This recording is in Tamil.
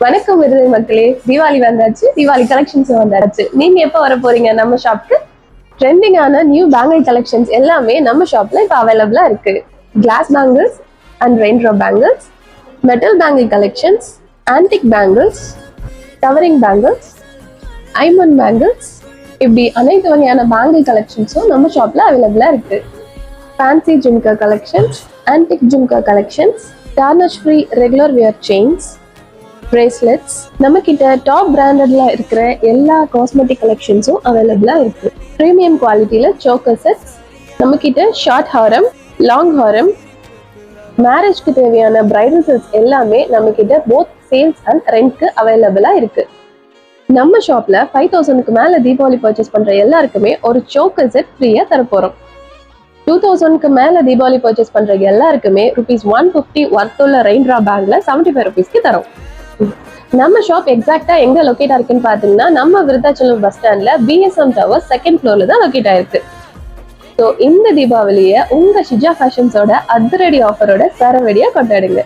வணக்கம் விருது மக்களே, தீபாவளி வந்தாச்சு. தீபாவளி கலெக்ஷன்ஸ் வந்தாச்சு. நீங்க எப்ப வர போறீங்க நம்ம ஷாப்க்கு? ட்ரெண்டிங்கான நியூ பேங்கிள் கலெக்ஷன்ஸ் எல்லாமே நம்ம ஷாப்ல இப்ப அவைலபிளா இருக்கு. Glass bangles and raindrop bangles, metal bangle collections, antique bangles, covering bangles, diamond bangles, இப்படி அனைத்து வகையான பேங்கிள் கலெக்ஷன்ஸும் நம்ம ஷாப்ல அவைலபிளா இருக்கு. Fancy jhumka collections, antique jhumka collections, tarnish free regular wear chains, bracelets, நம்ம கிட்ட டாப் பிராண்டட்ல இருக்கிற எல்லா காஸ்மெட்டிக் கலெக்ஷன்ஸும் அவைலபிளா இருக்கு. பிரீமியம் குவாலிட்டியில சோக்கர் செட்ஸ், நம்ம கிட்ட ஷார்ட் ஹாரம், லாங் ஹாரம், மேரேஜ்க்கு தேவையான பிரைடல் செட்ஸ் எல்லாமே நம்ம கிட்ட போத் சேல்ஸ் அண்ட் ரெண்ட்க்கு அவைலபிளா இருக்கு. நம்ம ஷாப்ல 5000க்கு மேல தீபாவளி பர்ச்சேஸ் பண்ற எல்லாருக்குமே ஒரு சோக்கர் செட் ஃப்ரீயா தரப்போறோம். 2000க்கு மேல தீபாவளி பர்ச்சேஸ் பண்ற எல்லாருக்குமே ₹150 ஒர்த் உள்ள ரெயின் ட்ராப் பேங்க்ல 75 rupeesக்கு தரோம். நம்ம ஷாப் எக்ஸாக்டா எங்க லொகேட் ஆயிருக்குன்னு பாத்தீங்கன்னா, நம்ம விருத்தாச்சலம் பஸ் ஸ்டாண்ட்ல BSM டவர் செகண்ட் ஃப்ளோர்ல தான் லொகேட் ஆயிருக்கு. ஸோ இந்த தீபாவளியை உங்க ஷிஜா ஃபேஷன்ஸோட அதிரடி ஆஃபரோட சரவெடியா கொண்டாடுங்க.